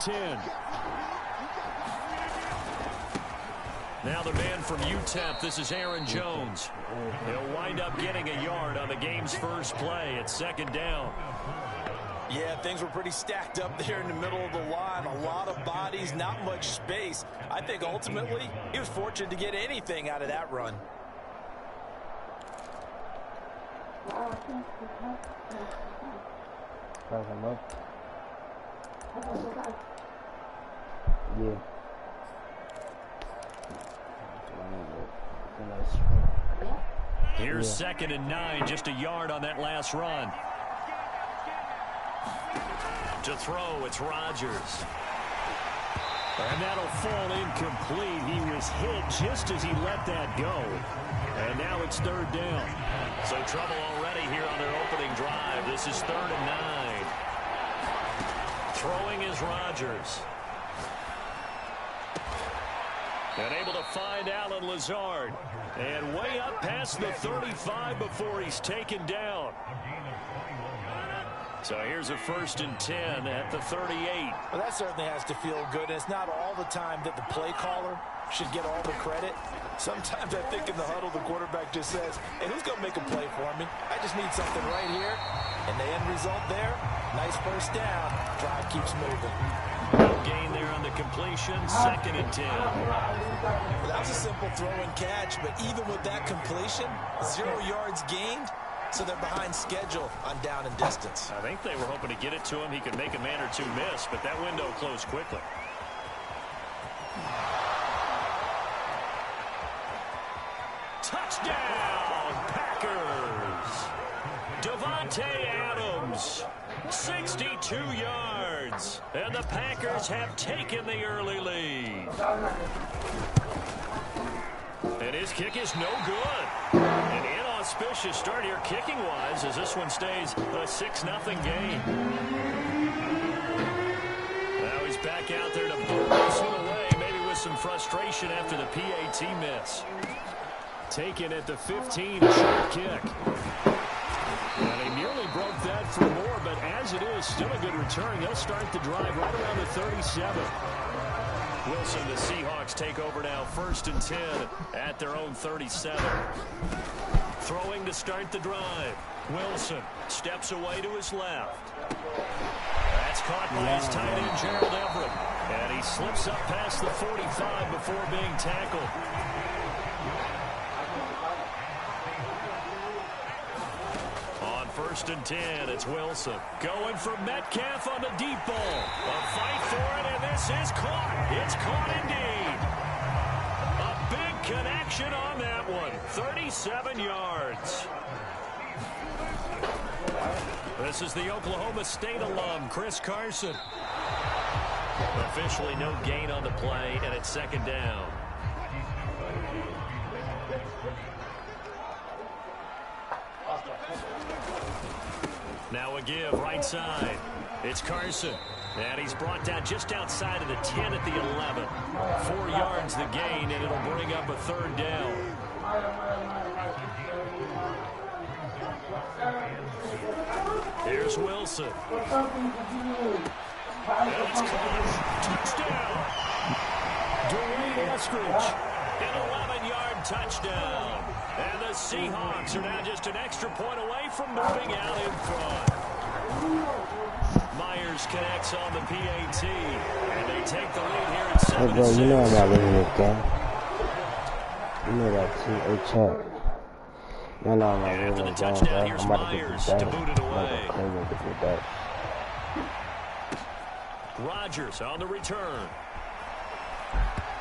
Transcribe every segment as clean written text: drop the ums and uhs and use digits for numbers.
10. Now the man from UTEP, this is Aaron Jones. He'll wind up getting a yard on the game's first play. It's second down. Yeah, things were pretty stacked up there in the middle of the line. A lot of bodies, not much space. I think ultimately he was fortunate to get anything out of that run. Yeah. Here's 2nd and 9, just a yard on that last run. To throw, it's Rodgers. And that'll fall incomplete. He was hit just as he let that go. And now it's 3rd down. So trouble already here on their opening drive. This is 3rd and 9. Throwing is Rodgers. And able to find Allen Lazard. And way up past the 35 before he's taken down. So here's a 1st and 10 at the 38. Well, that certainly has to feel good. And it's not all the time that the play caller should get all the credit. Sometimes I think in the huddle, the quarterback just says, hey, who's going to make a play for me? I just need something right here. And the end result there, nice 1st down. Drive keeps moving. No gain there on the completion, 2nd and 10. Well, that was a simple throw and catch, but even with that completion, 0 yards gained, so they're behind schedule on down and distance. I think they were hoping to get it to him. He could make a man or two miss, but that window closed quickly. Touchdown, Packers! Davante Adams, 62 yards, and the Packers have taken the early lead. And his kick is no good. An inauspicious start here kicking-wise as this one stays a 6-0 game. Now he's back out there to boot this one away, maybe with some frustration after the PAT miss. Taken at the 15, a short kick. And he nearly broke that for more, but as it is, still a good return. They'll start the drive right around the 37. Wilson, the Seahawks take over now, 1st and 10 at their own 37. Throwing to start the drive. Wilson steps away to his left. That's caught by his tight end, Gerald Everett. And he slips up past the 45 before being tackled. On 1st and 10, it's Wilson. Going for Metcalf on the deep ball. A fight for it, and this is caught. It's caught indeed. A big connection on that one. 37 yards. This is the Oklahoma State alum, Chris Carson. Officially no gain on the play, and it's 2nd down. Now a give, right side. It's Carson. And he's brought down just outside of the 10 at the 11. 4 yards the gain, and it'll bring up a 3rd down. Here's Wilson. And it's caught. Touchdown. Dwayne Eskridge. An 11-yard touchdown. And the Seahawks are now just an extra point away from moving out in front. Myers connects on the PAT. And they take the lead here at 7-6. Hey, bro, you know I'm not winning this game. You know that too. Hey, Chuck. You know I'm not winning this game, bro. I'm about to get this back. I'm about to get back. Rodgers on the return.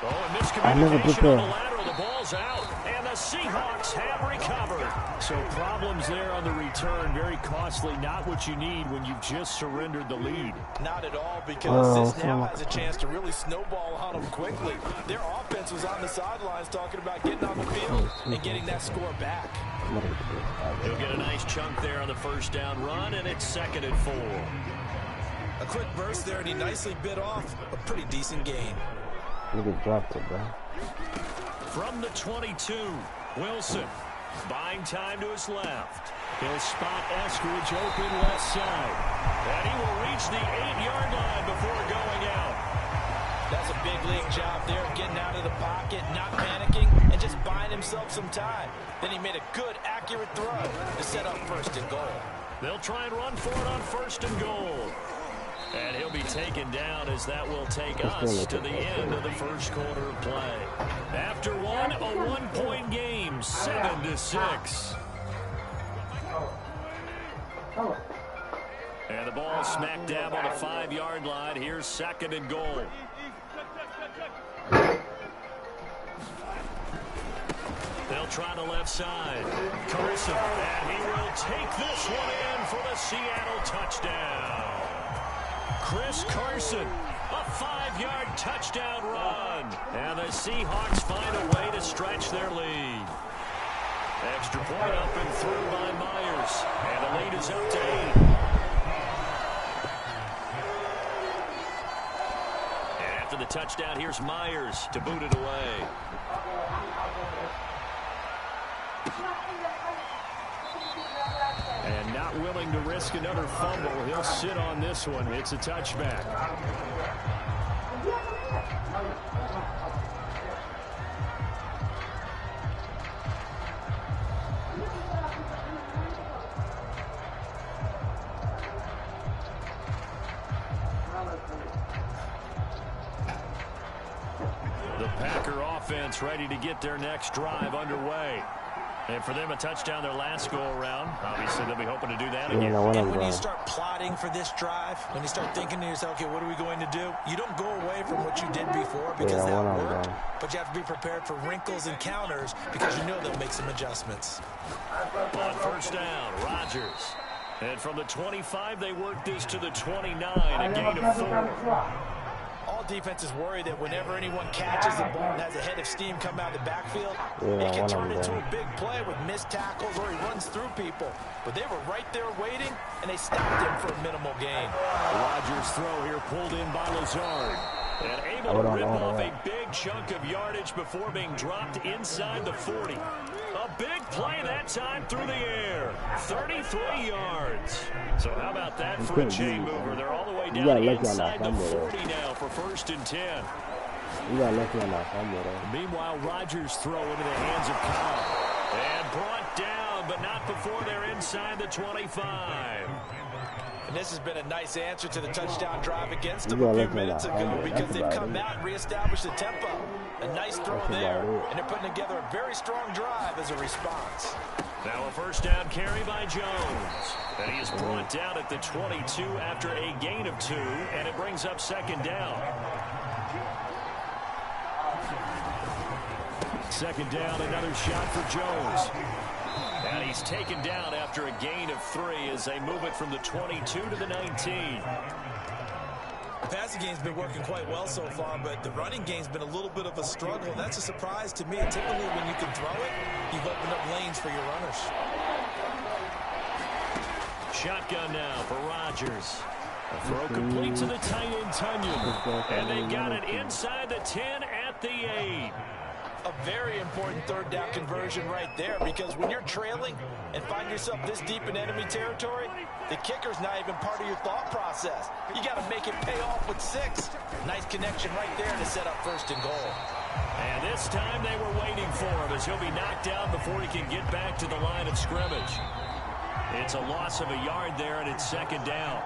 Oh, and miscommunication on the lateral. The ball's out, and the Seahawks have recovered. So problems there on the return. Very costly. Not what you need when you've just surrendered the lead. Not at all, because this now has a chance to really snowball on them quickly. Their offense was on the sidelines talking about getting on the field and getting that score back. He'll get a nice chunk there on the 1st down run, and it's 2nd and 4. A quick burst there, and he nicely bit off a pretty decent gain. Nigga dropped it, bro. From the 22, Wilson Buying time to his left. He'll spot Eskridge open left side. And he will reach the 8-yard line before going out. That's a big league job there, getting out of the pocket, not panicking, and just buying himself some time. Then he made a good, accurate throw to set up 1st and goal. They'll try and run for it on 1st and goal. And he'll be taken down as that will take us to the end of the first quarter of play. After one, a 1-point game, 7-6. And the ball smack dab on the 5-yard line. Here's 2nd and goal. They'll try the left side. Carson, and he will take this one in for the Seattle touchdown. Chris Carson, a 5-yard touchdown run. And the Seahawks find a way to stretch their lead. Extra point up and through by Myers. And the lead is up to 8. And after the touchdown, here's Myers to boot it away. And not willing to risk another fumble. He'll sit on this one. It's a touchback. The Packer offense ready to get their next drive underway. And for them, a touchdown their last go-around. Obviously, they'll be hoping to do that again. And when you start plotting for this drive, when you start thinking to yourself, okay, what are we going to do? You don't go away from what you did before because that worked. But you have to be prepared for wrinkles and counters because you know they'll make some adjustments. On 1st down, Rodgers. And from the 25, they work this to the 29, a gain of 4. All defenses worry that whenever anyone catches the ball and has a head of steam come out of the backfield, it can turn into a big play with missed tackles or he runs through people. But they were right there waiting, and they stopped him for a minimal gain. Rodgers' throw here pulled in by Lazard. And able to rip off a big chunk of yardage before being dropped inside the 40. A big play that time through the air. 33 yards. So how about that for a chain mover? They're all the way down inside the 40 now for 1st and 10. Meanwhile, Rodgers' throw into the hands of Cobb. And brought down, but not before they're inside the 25. And this has been a nice answer to the touchdown drive against them a few minutes ago because they've come out and reestablished the tempo. A nice throw there, and they're putting together a very strong drive as a response. Now a 1st down carry by Jones. And he is brought down at the 22 after a gain of 2, and it brings up 2nd down. 2nd down, another shot for Jones. And he's taken down after a gain of 3 as they move it from the 22 to the 19. The passing game's been working quite well so far, but the running game's been a little bit of a struggle. That's a surprise to me. Typically, when you can throw it, you've opened up lanes for your runners. Shotgun now for Rodgers. A throw complete to the tight end, Tunyon. And they got it inside the 10 at the 8. A very important 3rd down conversion right there because when you're trailing and find yourself this deep in enemy territory, the kicker's not even part of your thought process. You got to make it pay off with 6. Nice connection right there to set up 1st and goal. And this time they were waiting for him as he'll be knocked down before he can get back to the line of scrimmage. It's a loss of a yard there, and it's 2nd down.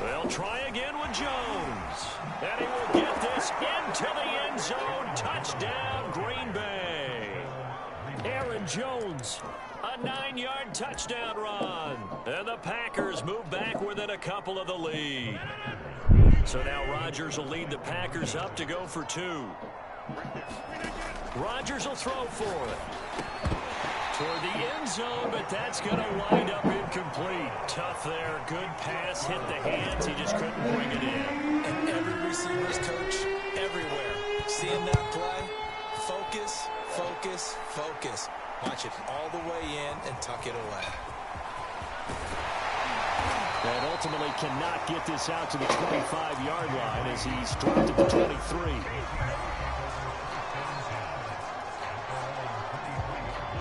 They'll try again with Jones. And he will get this into the end zone. Touchdown, Green Bay. Aaron Jones, a 9-yard touchdown run. And the Packers move back within a couple of the lead. So now Rodgers will lead the Packers up to go for 2. Rodgers will throw for it. Toward the end zone, but that's going to wind up incomplete. Tough there. Good pass. Hit the hands. He just couldn't bring it in. And every receiver's coach, everywhere, seeing that play, focus, focus, focus. Watch it all the way in and tuck it away. And ultimately cannot get this out to the 25-yard line as he's dropped at the 23.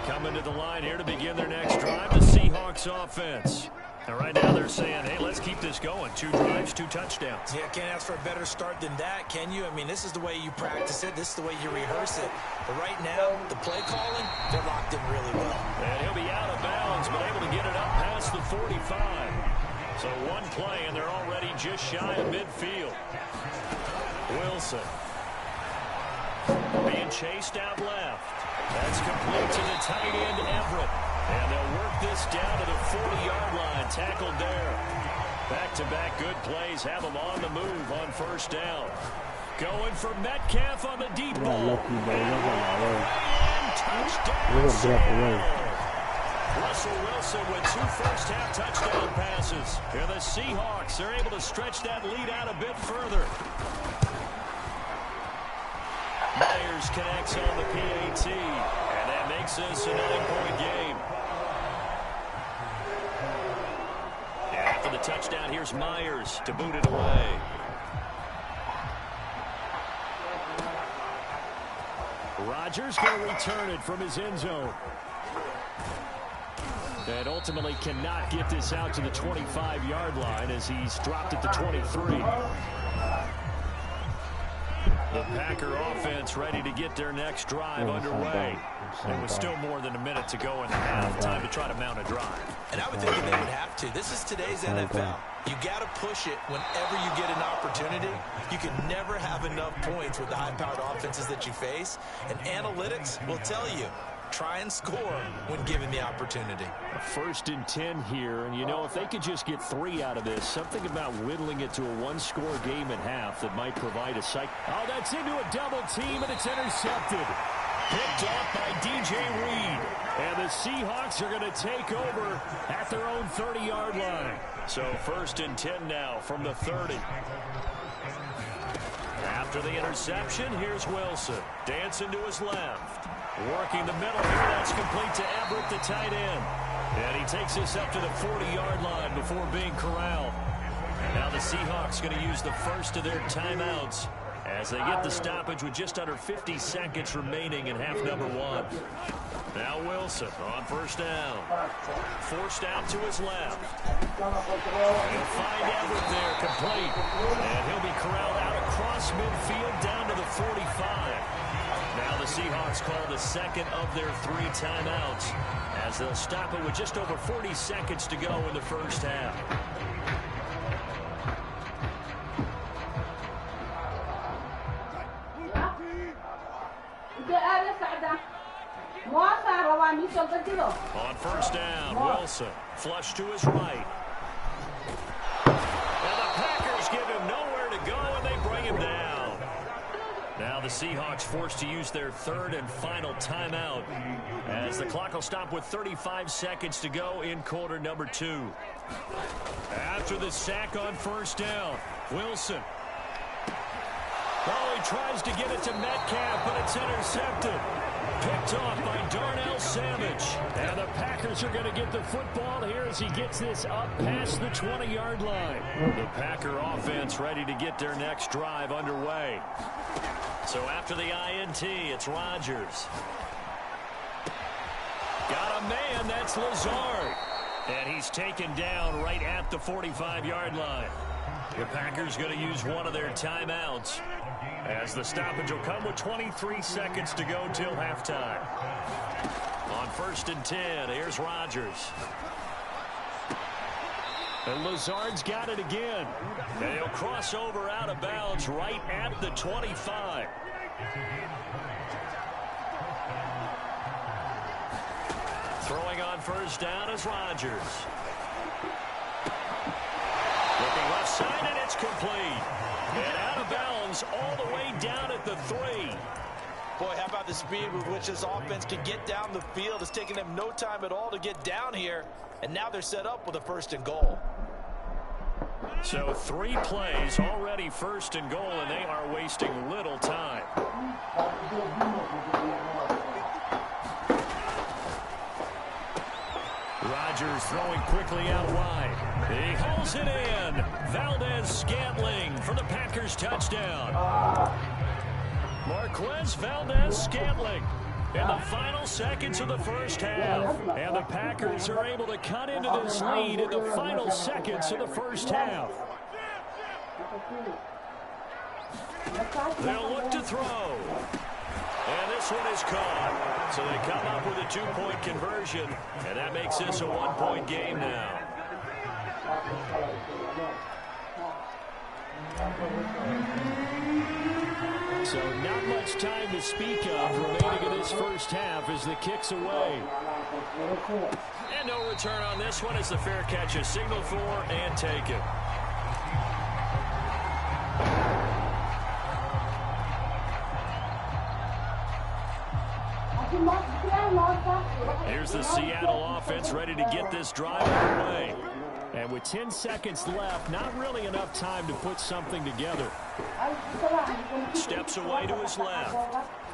Coming to the line here to begin their next drive, the Seahawks offense. And right now they're saying, hey, let's keep this going. 2 drives, 2 touchdowns. Yeah, can't ask for a better start than that, can you? I mean, this is the way you practice it. This is the way you rehearse it. But right now, the play calling, they're locked in really well. And he'll be out of bounds, but able to get it up past the 45. So 1 play, and they're already just shy of midfield. Wilson being chased out left. That's complete to the tight end, Everett. And they'll work this down to the 40-yard line. Tackled there. Back-to-back good plays have them on the move on first down. Going for Metcalf on the deep ball. And touchdown. Russell Wilson with 2 first-half touchdown passes. And the Seahawks are able to stretch that lead out a bit further. Myers connects on the PAT, and that makes this a 9-point game. After the touchdown, here's Myers to boot it away. Rodgers going to return it from his end zone. And ultimately cannot get this out to the 25-yard line as he's dropped at the 23. The Packer offense ready to get their next drive underway. It was still more than a minute to go in the half. Time to try to mount a drive. And I would think that they would have to. This is today's NFL. You got to push it whenever you get an opportunity. You can never have enough points with the high-powered offenses that you face. And analytics will tell you, try and score when given the opportunity. A 1st and 10 here, and you know, if they could just get 3 out of this, something about whittling it to a 1-score game at half that might provide a psych. Oh, that's into a double team, and it's intercepted. Picked off by DJ Reed. And the Seahawks are going to take over at their own 30-yard line. So 1st and 10 now from the 30. After the interception, here's Wilson. Dancing to his left. Working the middle here. That's complete to Everett, the tight end. And he takes this up to the 40-yard line before being corralled. Now the Seahawks going to use the first of their timeouts as they get the stoppage with just under 50 seconds remaining in half number 1. Now Wilson on first down. Forced out to his left. He'll find Everett there, complete. And he'll be corralled out across midfield down to the 45. Now the Seahawks call the second of their 3 timeouts as they'll stop it with just over 40 seconds to go in the first half. On first down, Wilson flush to his right. And the Packers give him nowhere to go, and they bring him down. Now the Seahawks forced to use their 3rd and final timeout as the clock will stop with 35 seconds to go in quarter number 2. After the sack on first down, Wilson. Oh, he tries to get it to Metcalf, but it's intercepted. Picked off by Darnell Savage. And the Packers are going to get the football here as he gets this up past the 20-yard line. The Packer offense ready to get their next drive underway. So after the INT, it's Rodgers. Got a man, that's Lazard. And he's taken down right at the 45-yard line. The Packers going to use one of their timeouts as the stoppage will come with 23 seconds to go till halftime. On 1st and 10, here's Rodgers. And Lazard's got it again. And he'll cross over out of bounds right at the 25. Throwing on first down is Rodgers. Looking left side, and it's complete. And out of bounds all the way down at the 3. Boy, how about the speed with which this offense can get down the field? It's taking them no time at all to get down here. And now they're set up with a 1st and goal. So 3 plays already 1st and goal, and they are wasting little time. Rodgers throwing quickly out wide. He hauls it in. Valdez-Scantling for the Packers touchdown. Marquez Valdez-Scantling in the final seconds of the first half. And the Packers are able to cut into this lead in the final seconds of the first half. They'll look to throw. And this one is caught. So they come up with a 2-point conversion, and that makes this a 1-point game now. So not much time to speak of remaining in this first half as the kick's away. And no return on this one as the fair catch is signaled for and taken. Here's the Seattle offense ready to get this drive underway. And with 10 seconds left, not really enough time to put something together. Steps away to his left.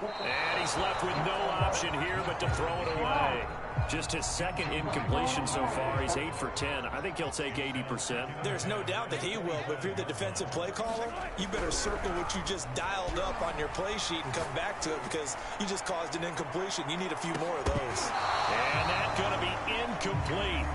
And he's left with no option here but to throw it away. Just his second incompletion so far. He's 8 for 10. I think he'll take 80%. There's no doubt that he will, but if you're the defensive play caller, you better circle what you just dialed up on your play sheet and come back to it because you just caused an incompletion. You need a few more of those. And that's going to be incomplete.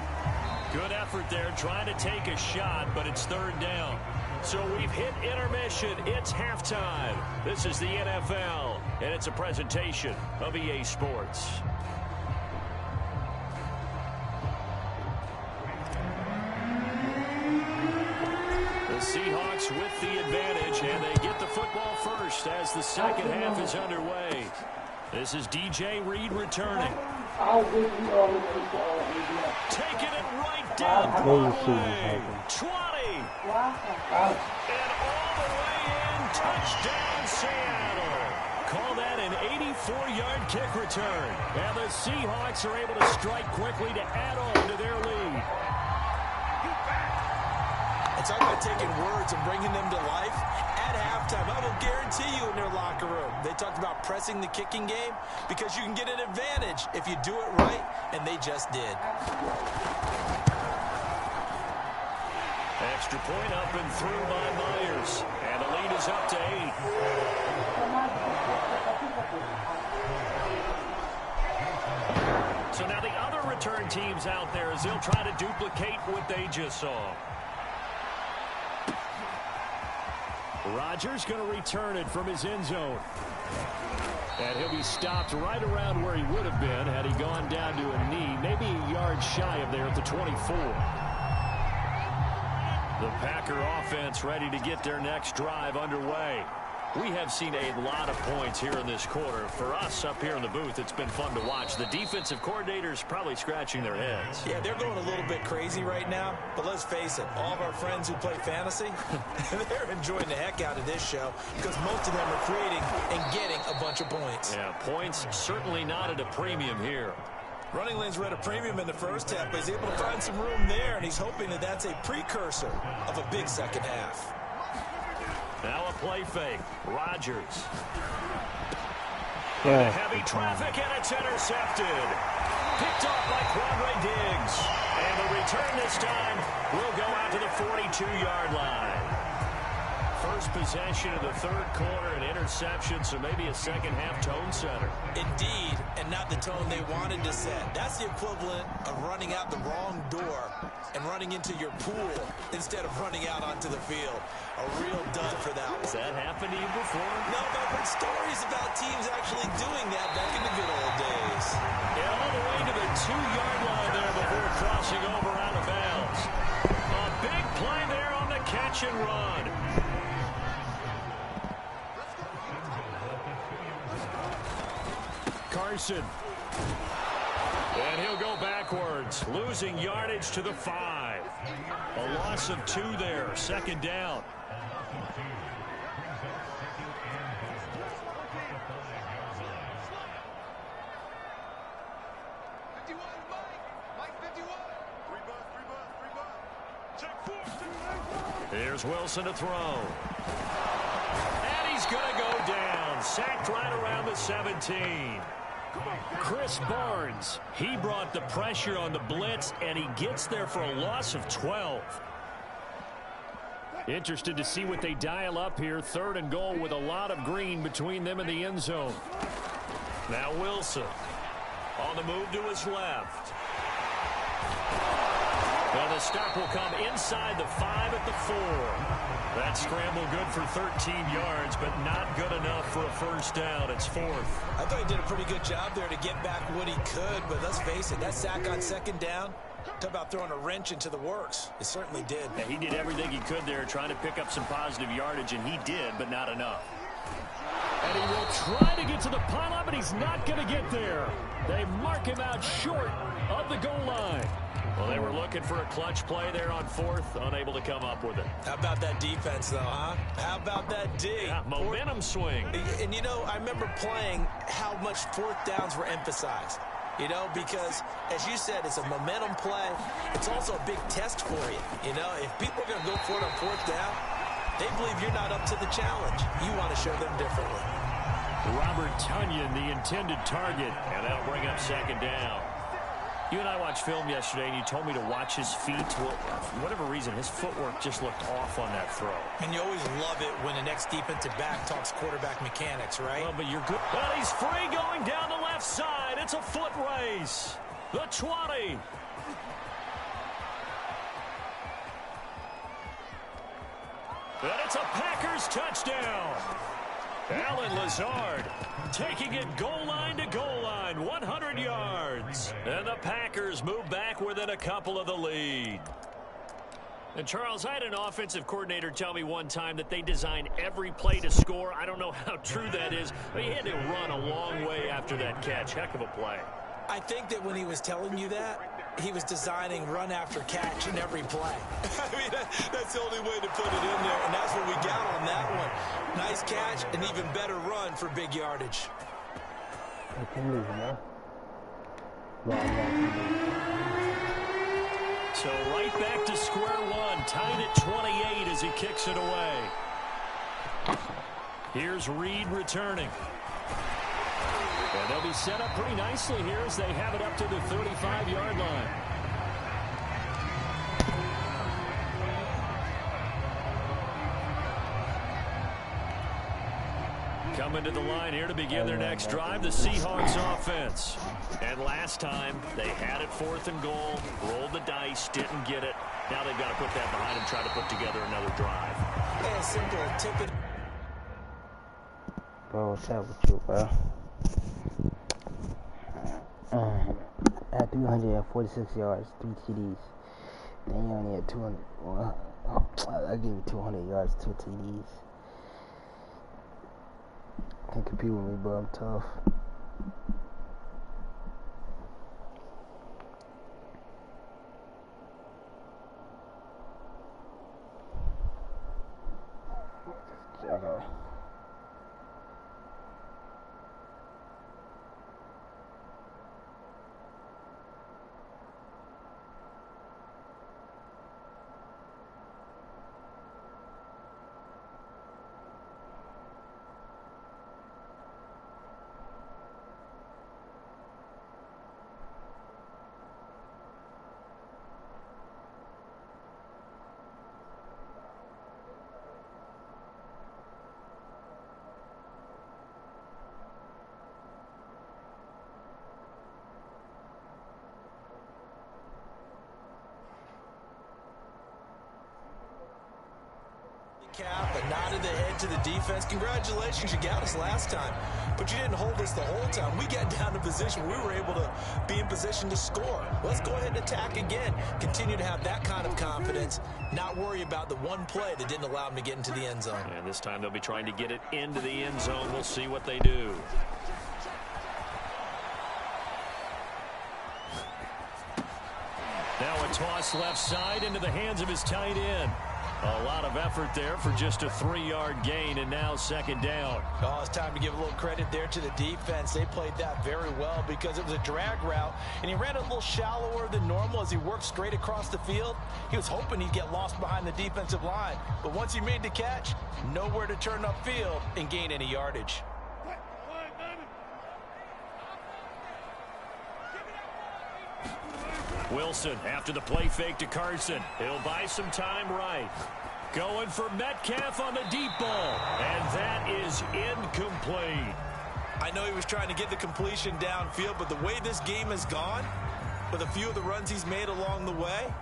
Good effort there trying to take a shot, but it's third down. So we've hit intermission. It's halftime. This is the NFL, and it's a presentation of EA Sports. The Seahawks with the advantage, and they get the football first as the second half is underway. This is DJ Reed returning. Taking it right down Broadway. 20. And all the way in. Touchdown, Seattle. Call that an 84-yard kick return. And the Seahawks are able to strike quickly to add on to their lead. It's all about taking words and bringing them to life. At halftime, I will guarantee you in their locker room, they talked about pressing the kicking game because you can get an advantage if you do it right, and they just did. Extra point up and through by Myers. And the lead is up to 8. So now the other return teams out there as they'll try to duplicate what they just saw. Rodgers going to return it from his end zone. And he'll be stopped right around where he would have been had he gone down to a knee, maybe a yard shy of there at the 24. The Packer offense ready to get their next drive underway. We have seen a lot of points here in this quarter. For us up here in the booth, it's been fun to watch. The defensive coordinators probably scratching their heads. Yeah, they're going a little bit crazy right now. But let's face it, all of our friends who play fantasy, they're enjoying the heck out of this show because most of them are creating and getting a bunch of points. Yeah, points certainly not at a premium here. Running lanes were at a premium in the first half, but he's able to find some room there, and he's hoping that that's a precursor of a big second half. Now a play fake. Rodgers. Heavy traffic, and it's intercepted. Picked off by Quandre Diggs. And the return this time will go out to the 42-yard line. First possession of the third quarter, an interception, so maybe a second-half tone setter. Indeed, and not the tone they wanted to set. That's the equivalent of running out the wrong door and running into your pool instead of running out onto the field. A real dud for that one. Has that happened to you before? No, but I've heard stories about teams actually doing that back in the good old days. Yeah, all the way to the 2-yard line there before crossing over out of bounds. A big play there on the catch and run. Carson. And he'll go backwards, losing yardage to the 5. A loss of 2 there, second down. Here's Wilson to throw. And he's going to go down. Sacked right around the 17. Chris Barnes, he brought the pressure on the blitz, and he gets there for a loss of 12. Interested to see what they dial up here. 3rd and goal with a lot of green between them and the end zone. Now Wilson on the move to his left. And the stop will come inside the 5 at the 4. That scramble good for 13 yards, but not good enough for a first down. It's 4th. I thought he did a pretty good job there to get back what he could, but let's face it, that sack on 2nd down, talk about throwing a wrench into the works. It certainly did. Yeah, he did everything he could there trying to pick up some positive yardage, and he did, but not enough. And he will try to get to the pylon, but he's not going to get there. They mark him out short of the goal line. Well, they were looking for a clutch play there on 4th, unable to come up with it. How about that defense, though, huh? How about that D? Yeah, momentum swing. And, you know, I remember playing how much 4th downs were emphasized. You know, because, as you said, it's a momentum play. It's also a big test for you. You know, if people are going to go for it on 4th down, they believe you're not up to the challenge. You want to show them differently. Robert Tonyan, the intended target, and that'll bring up 2nd down. You and I watched film yesterday, and you told me to watch his feet. Well, for whatever reason, his footwork just looked off on that throw. And you always love it when the next defensive back talks quarterback mechanics, right? Well, but you're good. Well, he's free going down the left side. It's a foot race. The 20. And it's a Packers touchdown. Alan Lazard taking it goal line to goal line, 100 yards. And the Packers move back within a couple of the lead. And, Charles, I had an offensive coordinator tell me one time that they design every play to score. I don't know how true that is, but he had to run a long way after that catch. Heck of a play. I think that when he was telling you that, he was designing run after catch in every play. I mean, that's the only way to put it in there, and that's what we got on that one. Nice catch, an even better run for big yardage. So right back to square one, tied at 28 as he kicks it away. Here's Reed returning. And they'll be set up pretty nicely here as they have it up to the 35-yard line. Coming to the line here to begin their next drive, the Seahawks offense. And last time, they had it 4th and goal, rolled the dice, didn't get it. Now they've got to put that behind them, try to put together another drive. Yeah, simple. Tip it. Bro, what's up with you, bro? I had 346 yards, 3 TDs. Then you only had 200. Well, I gave you 200 yards, 2 TDs. Can't compete with me, bro. I'm tough. Okay. Cap, a nod of the head to the defense. Congratulations, you got us last time, but you didn't hold us the whole time. We got down to position where we were able to be in position to score. Let's go ahead and attack again. Continue to have that kind of confidence, not worry about the one play that didn't allow them to get into the end zone. And this time they'll be trying to get it into the end zone. We'll see what they do. Now a toss left side into the hands of his tight end. A lot of effort there for just a 3-yard gain, and now 2nd down. Oh, it's time to give a little credit there to the defense. They played that very well because it was a drag route, and he ran it a little shallower than normal as he worked straight across the field. He was hoping he'd get lost behind the defensive line, but once he made the catch, nowhere to turn upfield and gain any yardage. Wilson after the play fake to Carson. He'll buy some time right. Going for Metcalf on the deep ball. And that is incomplete. I know he was trying to get the completion downfield, but the way this game has gone, with a few of the runs he's made along the way,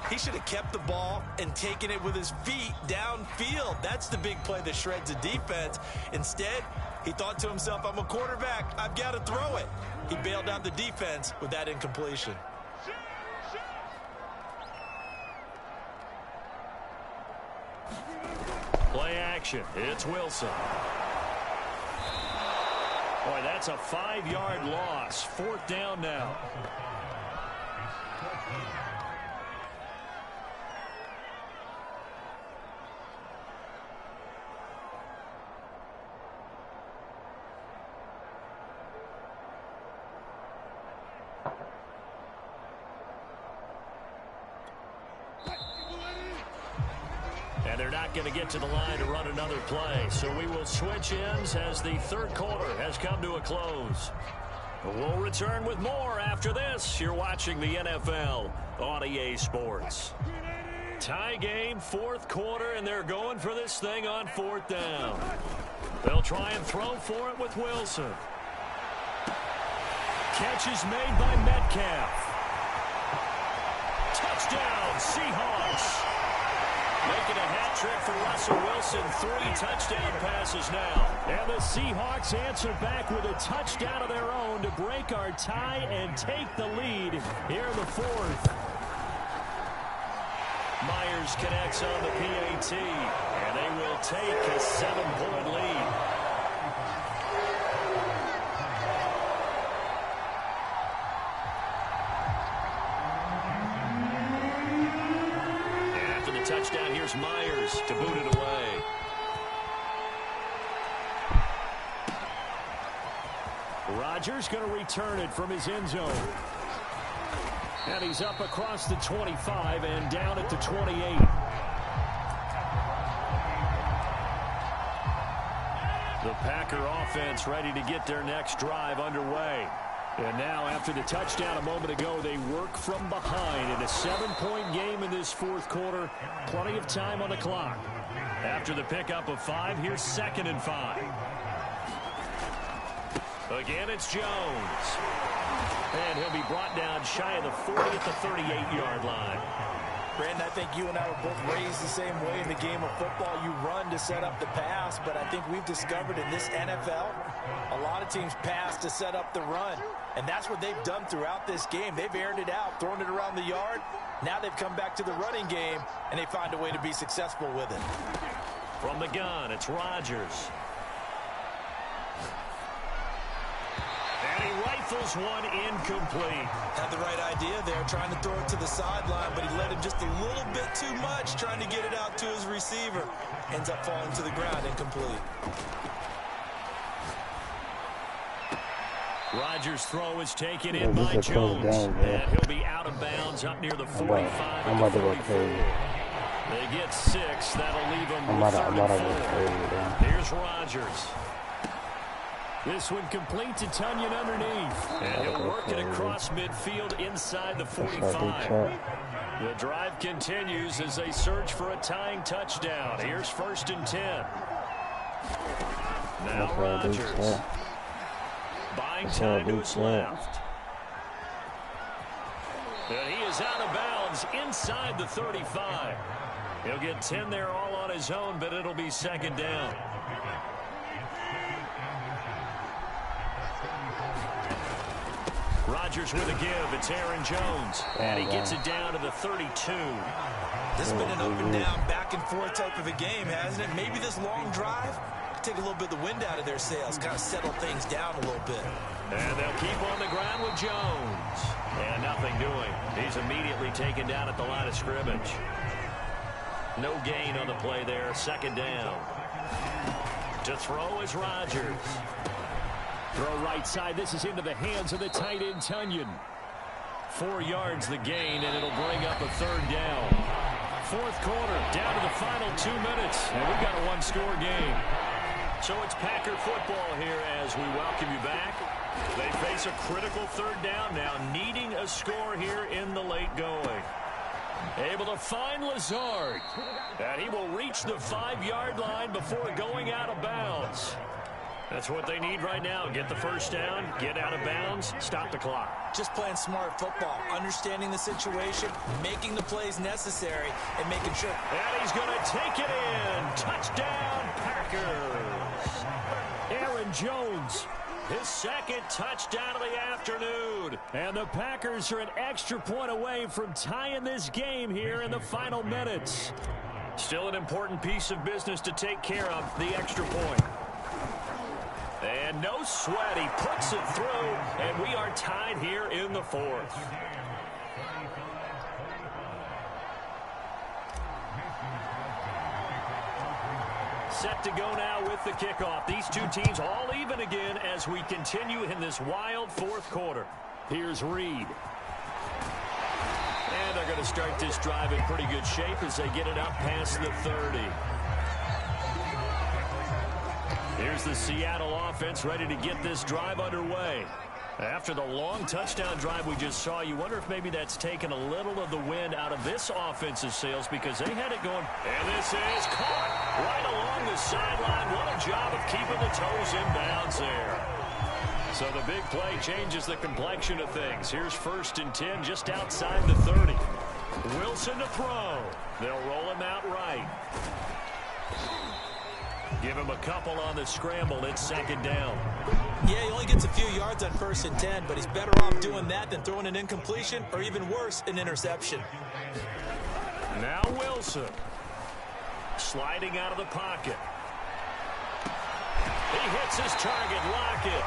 he should have kept the ball and taken it with his feet downfield. That's the big play that shreds a defense. Instead, he thought to himself, I'm a quarterback. I've got to throw it. He bailed out the defense with that incompletion. Play action. It's Wilson. Boy, that's a 5-yard loss. 4th down now. And they're not going to get to the line to run another play. So we will switch ends as the 3rd quarter has come to a close. We'll return with more after this. You're watching the NFL on EA Sports. Tie game, 4th quarter, and they're going for this thing on 4th down. They'll try and throw for it with Wilson. Catch is made by Metcalf. Touchdown, Seahawks. Making a hat trick for Russell Wilson. 3 touchdown passes now. And the Seahawks answer back with a touchdown of their own to break our tie and take the lead here in the 4th. Myers connects on the PAT, and they will take a 7-point lead. Touchdown, here's Myers to boot it away. Rodgers going to return it from his end zone. And he's up across the 25 and down at the 28. The Packer offense ready to get their next drive underway. And now, after the touchdown a moment ago, they work from behind in a 7-point game in this 4th quarter. Plenty of time on the clock. After the pickup of 5, here's 2nd and 5. Again, it's Jones. And he'll be brought down shy of the 40 at the 38-yard line. Brandon, I think you and I were both raised the same way in the game of football. You run to set up the pass, but I think we've discovered in this NFL, a lot of teams pass to set up the run. And that's what they've done throughout this game. They've aired it out, thrown it around the yard. Now they've come back to the running game, and they find a way to be successful with it. From the gun, it's Rodgers. And he rifles one incomplete. Had the right idea there, trying to throw it to the sideline, but he led him just a little bit too much, trying to get it out to his receiver. Ends up falling to the ground, incomplete. Rodgers' throw is taken in by Jones, and he'll be out of bounds up near the 45 at the 44. They get 6. That'll leave them with 34. Here's Rodgers. This one complete to Tunyon underneath, and he'll work it across midfield inside the 45. The drive continues as they search for a tying touchdown. Here's 1st and 10. Now Rodgers. Buying time to his left. And he is out of bounds inside the 35. He'll get 10 there all on his own, but it'll be 2nd down. Rodgers with a give. It's Aaron Jones. And he gets it down to the 32. This has been an up and down, back and forth type of a game, hasn't it? Maybe this long drive take a little bit of the wind out of their sails, kind of settle things down a little bit. And they'll keep on the ground with Jones. And nothing doing. He's immediately taken down at the line of scrimmage. No gain on the play there. 2nd down. To throw is Rodgers. Throw right side. This is into the hands of the tight end, Tunyon. 4 yards the gain, and it'll bring up a 3rd down. 4th quarter, down to the final 2 minutes, and we've got a 1-score game. So it's Packer football here as we welcome you back. They face a critical 3rd down now, needing a score here in the late late going. Able to find Lazard. And he will reach the 5-yard line before going out of bounds. That's what they need right now. Get the first down, get out of bounds, stop the clock. Just playing smart football, understanding the situation, making the plays necessary, and making sure. And he's going to take it in. Touchdown, Packers. Aaron Jones, his second touchdown of the afternoon. And the Packers are an extra point away from tying this game here in the final minutes. Still an important piece of business to take care of, the extra point. And no sweat, he puts it through, and we are tied here in the fourth. Set to go now with the kickoff. These two teams all even again as we continue in this wild fourth quarter. Here's Reed. And they're going to start this drive in pretty good shape as they get it up past the 30. Here's the Seattle offense ready to get this drive underway. After the long touchdown drive we just saw, you wonder if maybe that's taken a little of the wind out of this offensive sails because they had it going. And this is caught right along the sideline. What a job of keeping the toes in bounds there. So the big play changes the complexion of things. Here's 1st and 10 just outside the 30. Wilson to throw. They'll roll him out right. Give him a couple on the scramble. It's 2nd down. Yeah, he only gets a few yards on 1st and 10, but he's better off doing that than throwing an incompletion or even worse, an interception. Now Wilson. Sliding out of the pocket. He hits his target. Lockett.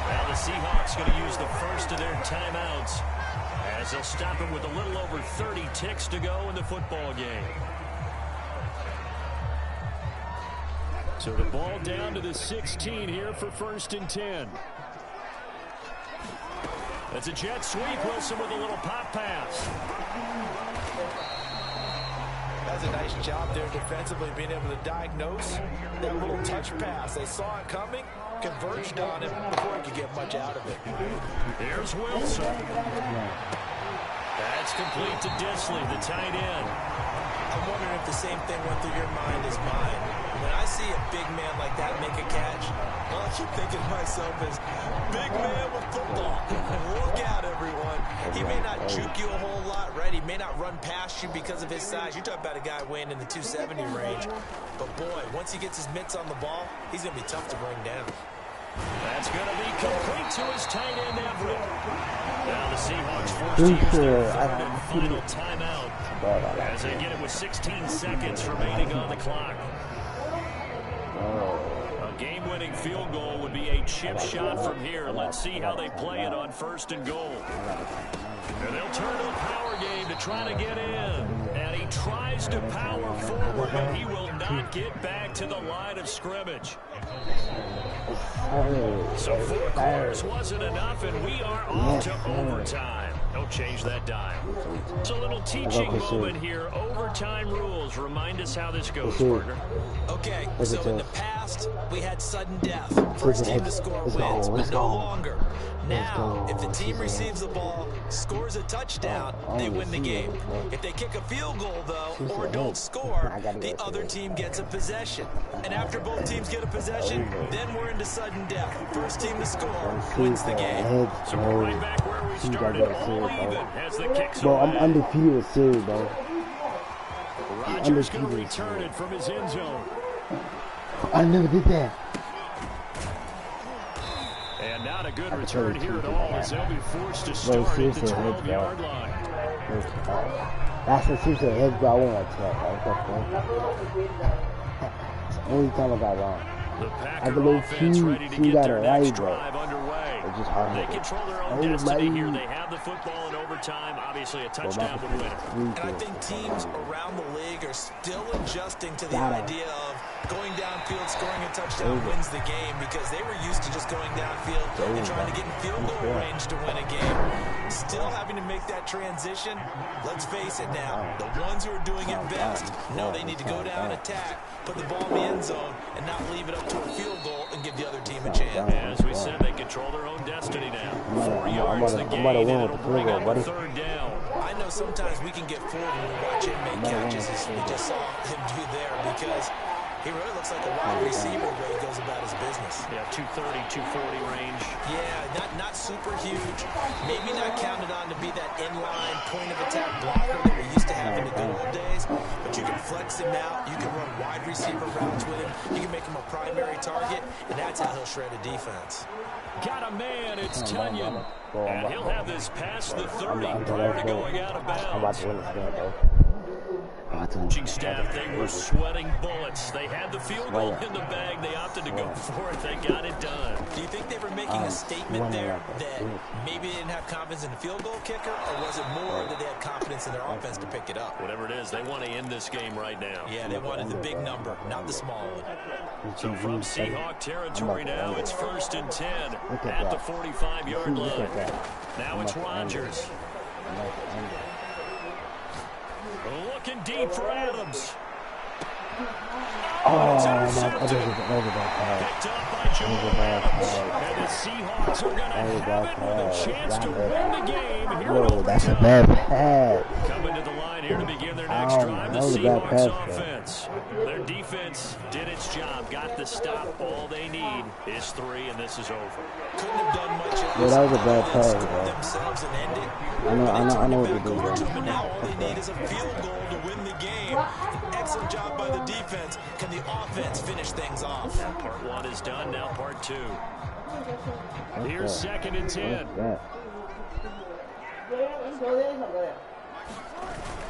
Now the Seahawks going to use the first of their timeouts as they'll stop him with a little over 30 ticks to go in the football game. So the ball down to the 16 here for 1st and 10. That's a jet sweep. Wilson with a little pop pass. That's a nice job there defensively, being able to diagnose that little touch pass. They saw it coming, converged on him before he could get much out of it. Here's Wilson. That's complete to Disley, the tight end. I'm wondering if the same thing went through your mind as mine. When I see a big man like that make a catch, all I keep thinking to myself is, big man with football. Look out, everyone. He may not juke you a whole lot, right? He may not run past you because of his size. You're talking about a guy weighing in the 270 range. But, boy, once he gets his mitts on the ball, he's going to be tough to bring down. That's going to be complete to his tight end, Everett. Now the Seahawks forced to use their 3rd and final timeout as they get it with 16 seconds remaining on the clock. A game-winning field goal would be a chip shot from here. Let's see how they play it on 1st and goal. And they'll turn to the power game to try to get in. And he tries to power forward, but he will not get back to the line of scrimmage. So 4 quarters wasn't enough, and we are off to overtime. Don't change that dime. It's a little teaching moment here. Overtime rules. Remind us how this goes, partner. Okay, so in the past, we had sudden death. First team to score wins, but no longer. Now, if the team receives the ball, scores a touchdown, they win the game. If they kick a field goal, though, or don't score, the other team gets a possession. And after both teams get a possession, then we're into sudden death. First team to score wins the game. So we're right back where we started, all even as the kicks Bro, away. I'm undefeated with series, bro. Rodgers going to return it from his end zone. I never did that. And not a good return here at all as they'll be forced to start at the 12-yard line. That's the seriously heads, bro. I won't tell. It's the only time I got wrong. The Packer offense ready to get their next drive underway. They control their own destiny here. They have the football in overtime. Obviously, a touchdown would win it. And I think teams around the league are still adjusting to the idea of going downfield, scoring a touchdown wins the game, because they were used to just going downfield and trying to get in field goal range to win a game. Still having to make that transition. Let's face it now, the ones who are doing it best know they need to go down, attack, put the ball in the end zone, and not leave it up to a field goal and give the other team a chance. As we said, they control their own destiny now. 4 yards the gain, and it'll bring up a 3rd down. I know sometimes we can get fooled when we watch him make catches, as we just saw him do there, because he really looks like a wide receiver the way he goes about his business. Yeah, 230, 240 range. Yeah, not super huge. Maybe not counted on to be that inline point-of-attack blocker that we used to have in the good old days, but you can flex him out. You can run wide receiver routes with him. You can make him a primary target, and that's how he'll shred a defense. Got a man, it's Tunyon. And he'll have this past the 30 prior to going out of bounds. Coaching staff, they were sweating bullets. They had the field goal in the bag. They opted to go for it. They got it done. Do you think they were making a statement there that maybe they didn't have confidence in the field goal kicker, or was it more that they had confidence in their offense to pick it up? Whatever it is, they want to end this game right now. Yeah, they wanted the big number, not the small one. So from Seahawk territory now, it's 1st and 10 at the 45-yard line. Now it's Rodgers. Looking deep for Adams. Oh, it's my intercepted. God. Picked up by Jamal Adams. And the Seahawks are going to have it with a chance to win the game here in Whoa, that's a overtime. bad pass. Coming to the line here to begin their next drive, the Seahawks offense. Their defense did its job, got the stop. All they need is 3, and this is over. Couldn't have done much else. Yeah, that was a bad pass, bro. Themselves and end it. I know what to do, bro. But now all they need is a field goal to win the game. An excellent job by the defense. Can the offense finish things off? Part 1 is done, now part 2. Here's 2nd and 10.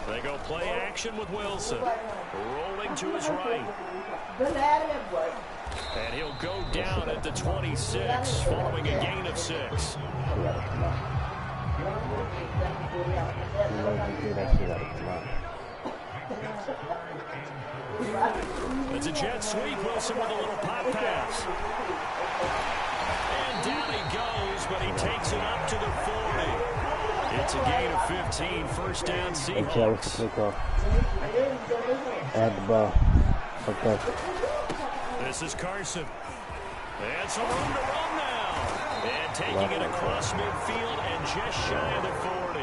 They go play action with Wilson. Rolling to his right. And he'll go down at the 26, following a gain of 6. It's a jet sweep. Wilson with a little pop pass. And down he goes, but he takes it up to the 40. It's a gain of 15. 1st down, Seahawks. Add the ball. Okay. This is Carson. And some room to run now. And taking it across midfield and just shy of the 40.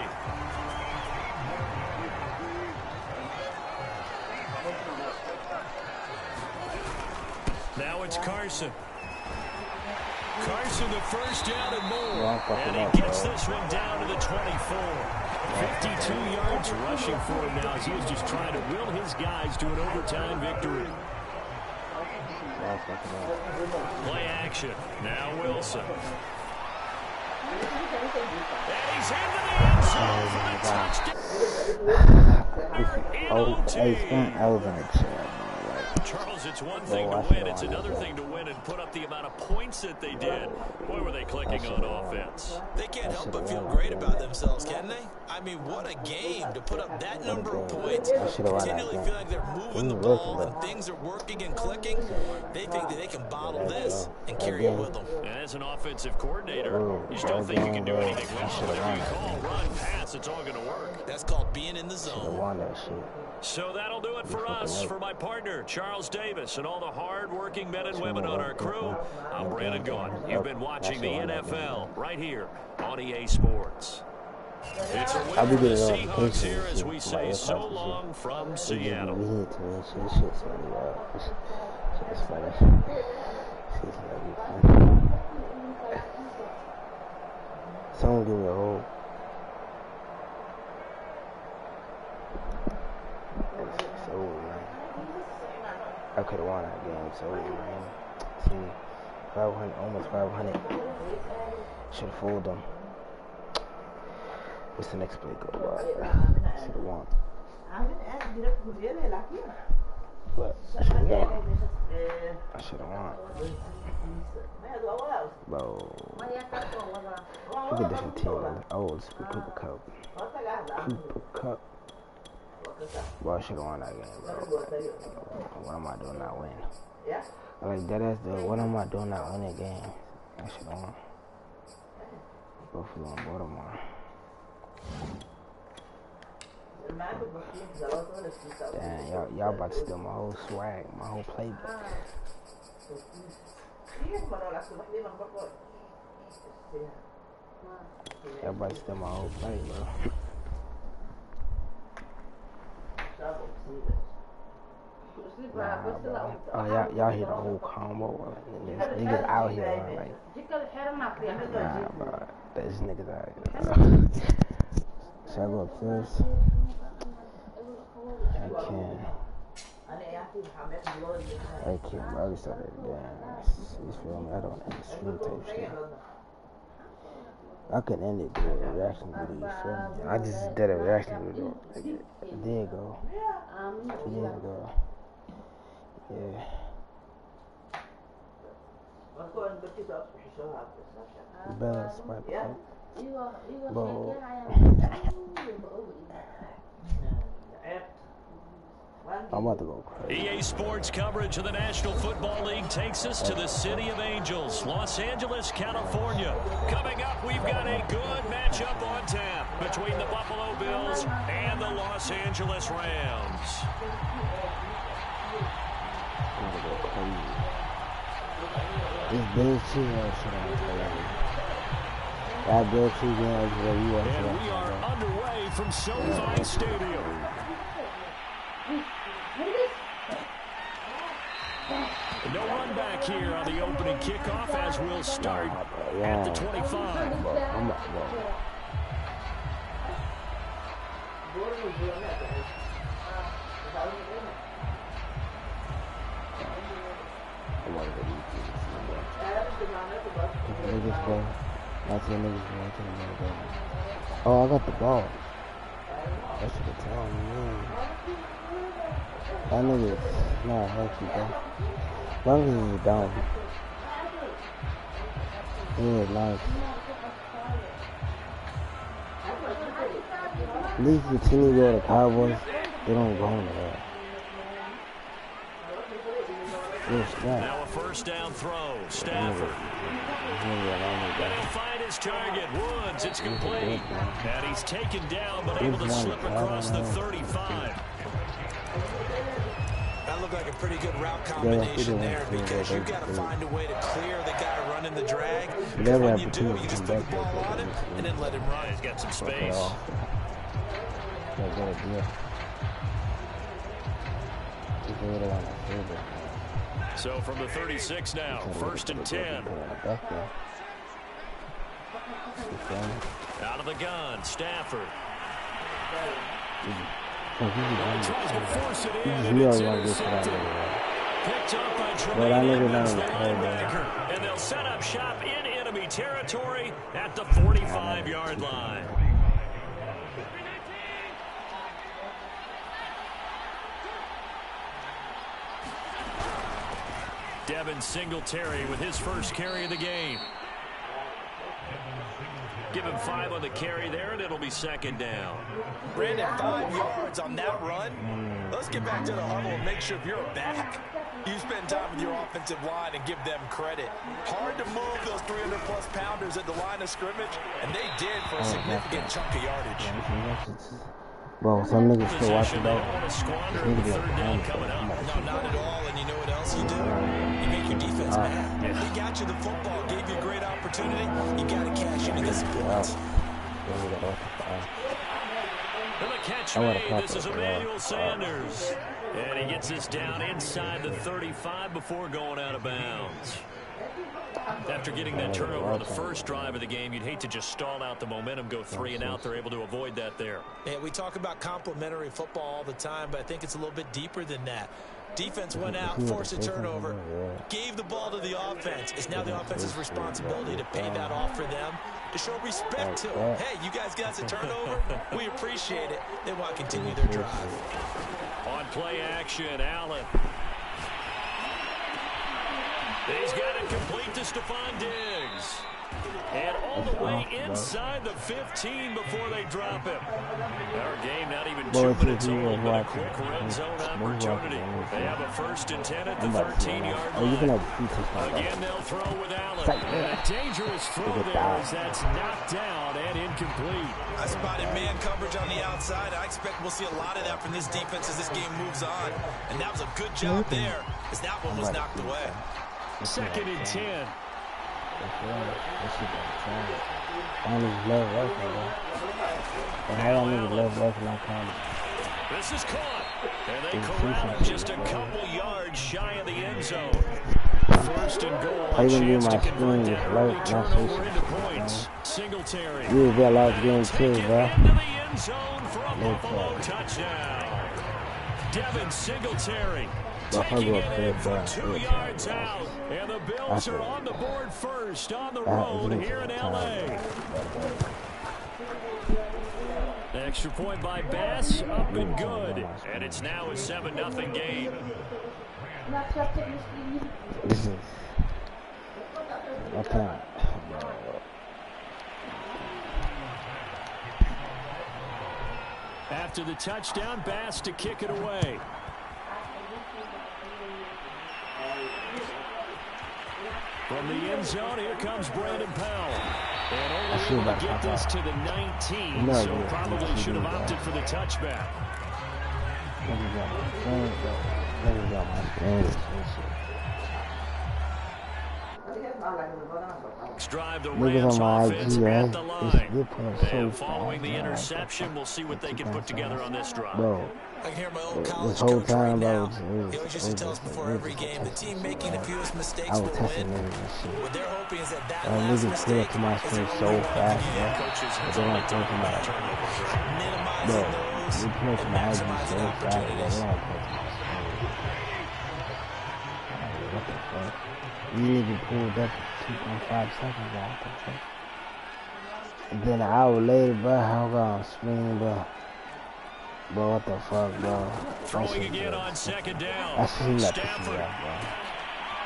Now it's Carson. Carson, the 1st down and more. And he gets this one down to the 24. 52 yards rushing for him now as he is just trying to will his guys to an overtime victory. Play action. Now Wilson. And he's into the end zone for the touchdown. Charles, it's one thing to win. It's another thing to win and put up the amount of points that they did. Boy, were they clicking on offense. They can't help but feel great about themselves, can they? I mean, what a game to put up that number of points. Continually feel like they're moving the ball and things are working and clicking. They think that they can bottle this and carry it with them. And as an offensive coordinator, you still think you can do anything well. Whatever you call, run, pass, it's all going to work. That's called being in the zone. So that'll do it for us. For my partner, Charles Davis, and all the hard-working men and women on our crew, I'm Brandon Gaughan. You've been watching the NFL right here on EA Sports. It's a win for the Seahawks here as we say so long from Seattle. Someone give me a hold. It's over, man. I could have won that game. It's over, man. See, 500, almost 500. Should have fooled them. What's the next play go? Should have won. But I should have won. I should have won. Bro. Look at different team. Oh, it's Cooper Cup. Cooper Cup. Bro, I should have won that game, bro. What am I doing not win? Like, that is the, what am I doing not win that game? I should have won. Buffalo and Baltimore. Damn, y'all about to steal my whole swag, my whole playbook. Y'all about to steal my whole play, bro. Nah, bro. Oh, y'all hear the whole combo. There's niggas out here, like, nah, bro. There's niggas out here. Should I go upstairs? I can. I can't, bro. I just started again. You feel me? I don't end the stream type shit. I could end it, do a reaction video, you feel me? I just did a reaction video like a day ago. 2 days ago. Yeah. Bella swipe up. Bro. I'm about to go crazy. EA Sports coverage of the National Football League takes us to the City of Angels, Los Angeles, California. Coming up, we've got a good matchup on tap between the Buffalo Bills and the Los Angeles Rams. I'm about to go crazy. This Bills too much. That Bills too much. And we are underway from SoFi Stadium. No run back here on the opening kickoff as we'll start at the 25. Oh, I got the ball. That should have told me. That nigga's not healthy, bro. Long as he's down. He is nice. At least the team go to the Cowboys, they don't go into that. Now a first down throw. Stafford. And he'll find his target. Woods, it's complete. And he's taken down, but able to slip across the 35. That looked like a pretty good route combination there because you've got to find a way to clear the guy running the drag. Because when you do, you just put the ball on him and then let him run. He's got some space. So from the 36 now, first and 10. Out of the gun, Stafford. Tries to force it in, and it's intercepted. Picked up by Tremaine Edmonds, the linebacker. And they'll set up shop in enemy territory at the 45-yard line. Devin Singletary with his first carry of the game. Give him 5 on the carry there, and it'll be second down. Brandon, 5 yards on that run. Let's get back to the huddle and make sure if you're a back, you spend time with your offensive line and give them credit. Hard to move those 300-plus pounders at the line of scrimmage, and they did for a significant chunk of yardage. Bro, some niggas still watching that. Third down coming up. No, not at all, and you know what else you do? You make your defense mad. They got you the football, gave you a great opportunity. You got to cash in and get some points. And the catch made. This is Emmanuel Sanders. And he gets this down inside the 35 before going out of bounds. After getting that turnover on the first drive of the game, you'd hate to just stall out the momentum, go 3 and out. They're able to avoid that there. Yeah, we talk about complementary football all the time, but I think it's a little bit deeper than that. Defense went out, forced a turnover, gave the ball to the offense. It's now the offense's responsibility to pay that off for them, to show respect to them. Hey, you guys got a turnover? We appreciate it. They want to continue their drive. On play action, Allen. He's got it complete to Stephon Diggs. And all the way inside the 15 before they drop him. Our game not even 2 minutes old, but a quick red zone opportunity. They have a first and 10 at the 13-yard line. Again, they'll throw with Allen. And a dangerous throw there as that's knocked down and incomplete. I spotted man coverage on the outside. I expect we'll see a lot of that from this defense as this game moves on. And that was a good job there as that one was knocked away. Second and 10. This is caught. And they corral him just a couple yards shy of the end zone. First and goal, a chance to convert that early turnover into points. Singletary. You that last game too, bro. Into the end zone for a Buffalo touchdown. Devin Singletary taking it in for 2 yards out. And the Bills are on the board first on the road here in L.A. Extra point by Bass, up and good. And it's now a 7-0 game. This is okay. After the touchdown, Bass to kick it away. From the end zone, here comes Brandon Powell. And only able to get this to the 19, so probably should have opted for the touchback. Let's drive the Rams offense at the line. And following the interception, we'll see what they can put together on this drive. I can hear my old college coach right now. He always used to tell us before every game, the team making the fewest mistakes will win. What they're hoping is that last mistake is so fast, coaches minimizing those and maximizing opportunities. You need to pull that 2.5 seconds out. And then an hour later, bro, how gonna swing the bro? What the fuck, bro? Throwing again on second down. Stafford.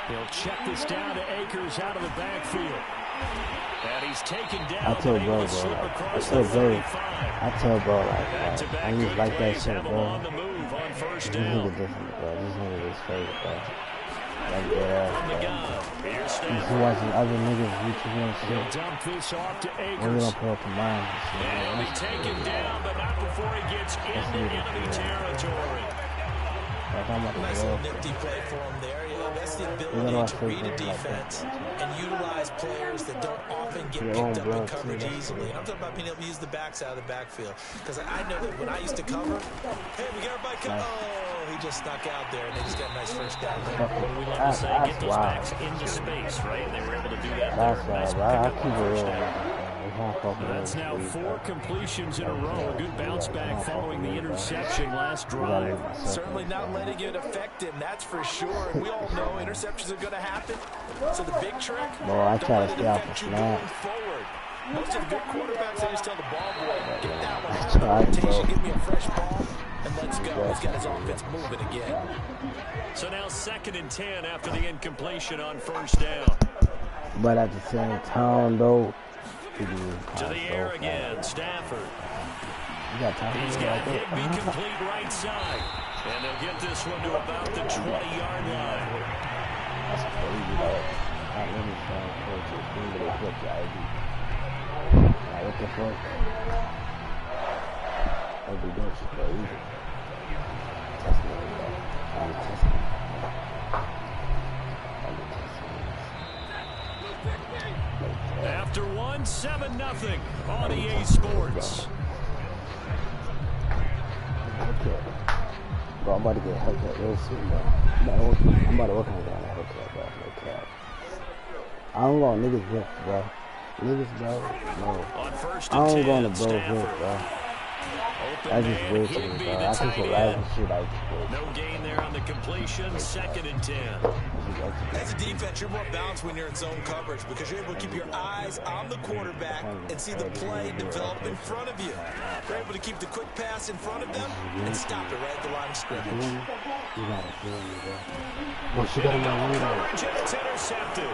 He'll check this down to Akers out of the backfield. And he's taken down. I tell bro, I tell bro, I just like that shit, bro. On the move on first down. This nigga is fake, bro. Like that, he's watching other niggas YouTube and shit. Dump this off to Akers. We're gonna pull up to mine. And he'll be taken down, but not before he gets into enemy territory. Nice little nifty play for him there. That's the ability to read a defense and utilize players that don't often get picked up in coverage easily. And I'm talking about being able to use the backs out of the backfield. Because I know that when I used to cover, hey, we got everybody cover. Oh, he just snuck out there, and they just got a nice first down there. What do we love to say? Get those backs into space, right? And they were able to do that there. Nice pick up on first down. That's now 4 completions in a row. A good bounce back following the interception last drive. Certainly not letting it affect him, that's for sure. And we all know interceptions are going to happen. So the big trick, I try to stay off the snap. Most of the good quarterbacks, they just tell the ball boy, get that one out of rotation, give me a fresh ball, and let's go. He's got his offense moving again. So now 2nd and 10 after the incompletion on first down. But at the same time, though, to the air again, Stafford. He's got Higby complete right side. And they'll get this one to about the 20-yard line. That's crazy, though. What the fuck? Every day is crazy. Test me, bro. Test me. After 1, 7-0 on EA Sports. Bro, I'm about to get a haircut real soon, bro. I'm about to work on getting a haircut, bro. No cap. I don't go on niggas with, bro. Niggas, bro. No. I don't go on the bro with, bro. That's just weird to me, bro. I think the last shit like no gain there on the completion. 2nd and 10. As a defense, you're more balanced when you're in zone coverage because you're able to keep your eyes on the quarterback and see the play develop in front of you. You're able to keep the quick pass in front of them and stop it right at the line of scrimmage. You gotta feel me, bro. Well, she got in my window. It's intercepted.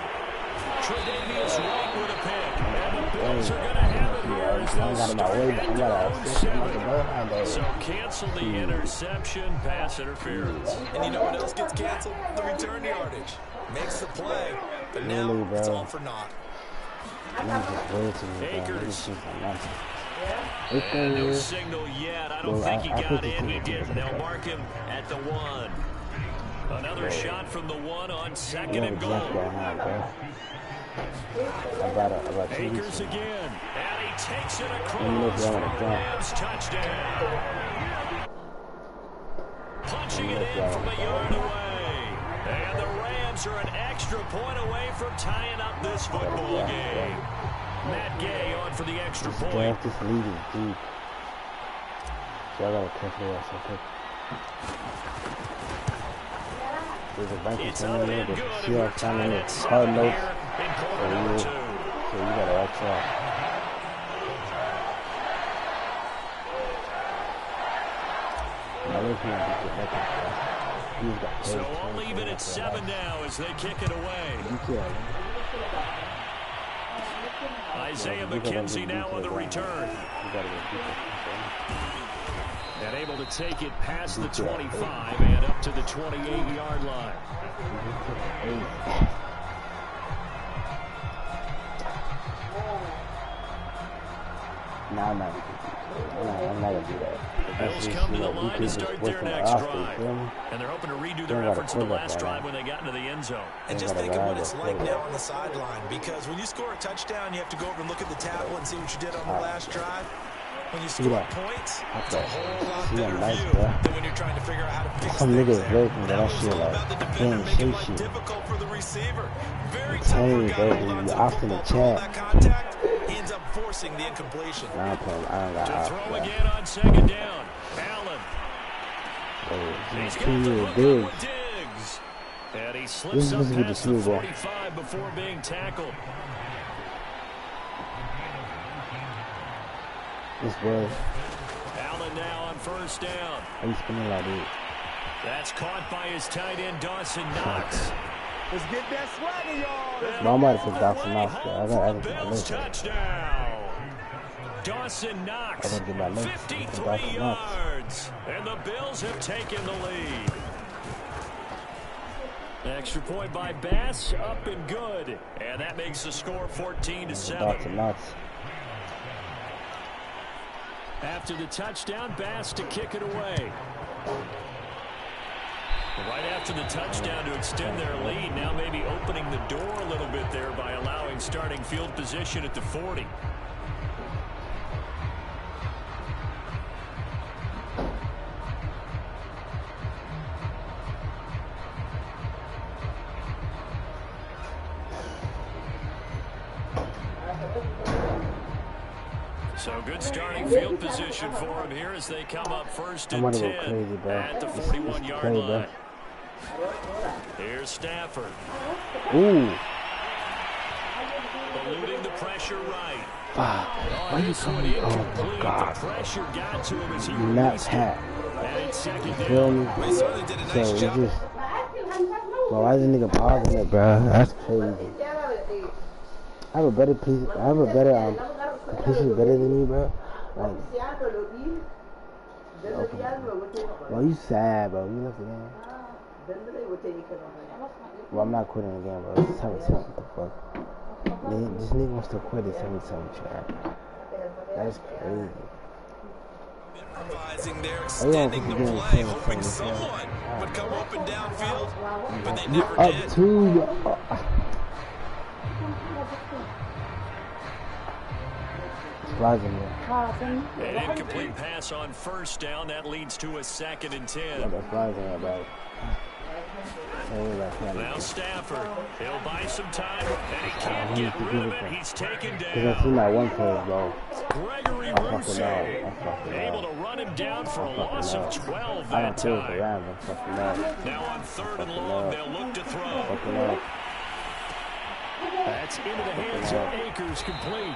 Tre'Davious White with a pick. And the Bills are going to have it here as they'll so cancel the interception, pass interference. And you know what else gets canceled? The return yardage. Makes the play, but now it's all for naught. Akers. No signal yet. I don't think he got in. He didn't. They'll mark him at the 1. Another shot from the 1 on 2nd and goal. Akers again, and he takes it across for Rams touchdown. Launching it in from a yard away. And the Rams are an extra point away from tying up this football game. Matt Gay on for the extra point. This lead is deep. So I gotta catch it so quick. There's a bunch of things in there, but see how finding the hard notes. So you gotta watch out. So I'll leave it at 7 now as they kick it away. Isaiah McKenzie now on the return. And able to take it past the 25 and up to the 28-yard line. I'm not gonna do that. Bills come to the line to start their next drive. And they're hoping to redo their efforts in the last drive when they got into the end zone. And just think of what it's like now on the sideline, because when you score a touchdown, you have to go over and look at the tablet and see what you did on the last drive. When you score points, it's a whole lot better view than when you're trying to figure out how to fix things there. That was all about the defender making life difficult for the receiver. Very tough for a guy holding on to the football, that contact. He ends up forcing the incompletion. To throw again on second down. Allen. He's got the hook up with Diggs. And he slips up past the 45 before being tackled. This boy. Allen now on first down. He's spinning like this. That's caught by his tight end, Dawson Knox. Let's get that swagger, y'all. No, I'm about to put Dawson Knox there. I got Bills touchdown. Dawson Knox, 53 yards. And the Bills have taken the lead. Extra point by Bass, up and good. And that makes the score 14-7. Dawson Knox. After the touchdown, Bass to kick it away. Right after the touchdown to extend their lead, now maybe opening the door a little bit there by allowing starting field position at the 40. So good starting field position for him here as they come up first and 10 at the 41-yard line. Here's Stafford. Ooh. Eluding the pressure right. Why you coming? Oh my God. The pressure got to him as he not tap. And it's second You feel me? They certainly did a nice So job. it's just, bro, why is this nigga pausing it, bro? That's crazy. I have a better piece. I have a better completion better than me, bro. Like, well, you sad, bro. You left the game. Well, I'm not quitting the game, bro. Just tell me what the fuck. Man, this nigga wants to quit it. Tell me something, Chad. That's crazy. Improvising there, extending the play, hoping someone would come open downfield, but they never did. Up to An incomplete pass on first down. That leads to a 2nd and 10. Now Stafford. He'll buy some time, and he can't get rid of it. He's taken down. Gregory Rousseau able to run him down for a loss of 12 that time. Now on 3rd and long, they'll look to throw. That's into the hands of Akers, complete.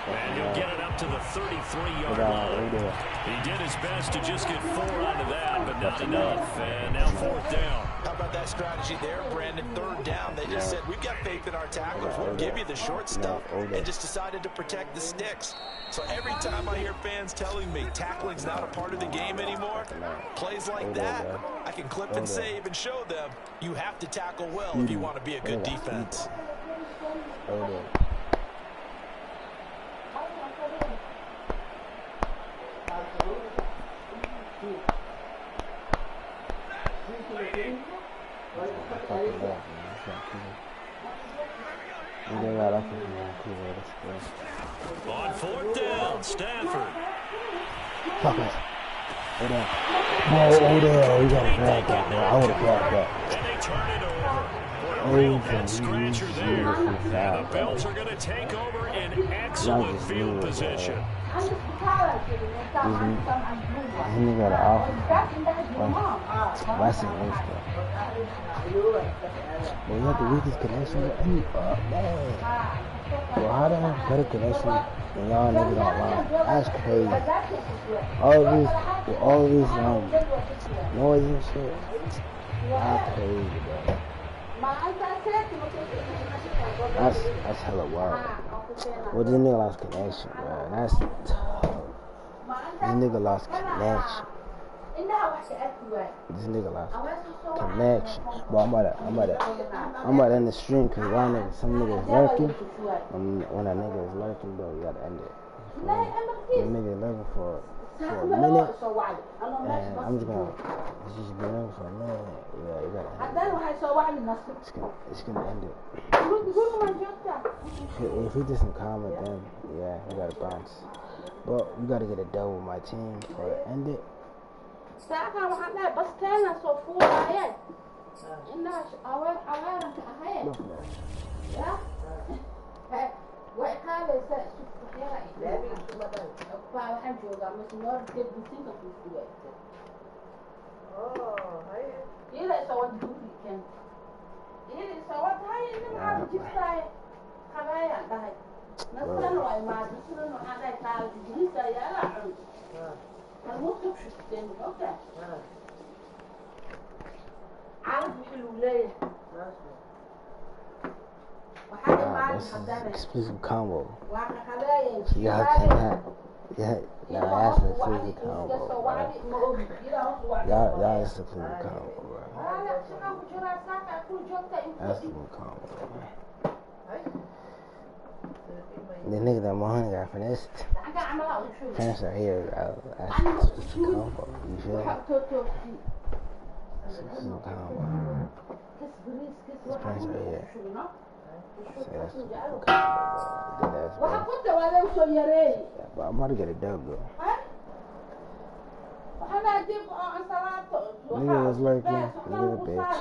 And he'll get it up to the 33-yard line. He did his best to just get 4 out of that, but not enough. And now 4th down. How about that strategy there, Brandon? 3rd down. They just said, we've got faith in our tacklers. We'll give you the short stuff, and just decided to protect the sticks. So every time I hear fans telling me tackling's not a part of the game anymore, plays like that, I can clip and save and show them you have to tackle well if you want to be a good defense. On 4th down, Stafford. Fuck it. Hold on. Oh, there. We got to grab that, bro. I would have grabbed that. And they turn it over. Oh, A real head scratcher there. And the Bills are going to take over in excellent field position. This nigga the office. What's it next stuff? But you have the weakest connection with any man. Well, how the hell better connection when y'all niggas online? That's crazy. All these noise and shit. That's crazy, bro. That's hella wild. Well, this nigga lost connection, bro. That's tough. This nigga lost connection. This nigga lost connection. But I'm about to end the stream because some niggas lurking. When a nigga is lurking, bro, you gotta end it. When a nigga is lurking for a minute, and I'm just gonna just be lurking for a minute. Yeah, you gotta end it. It's gonna end it. If he does some comment, then yeah, we gotta bounce. But we gotta get a double with my team for it end it. That's exclusive combo. Y'all cannot. Yeah, that's an exclusive combo, bro. Y'all is exclusive combo, bro. That's exclusive combo, bro. The nigga that Mahoney got finessed. Finish right here, bro. That's exclusive combo. You feel me? That's exclusive combo. This finish right here. So that's exclusive combo, bro. Yeah, but I'm about to get a dub, bro. Nigga was lurking. Nigga the bitch.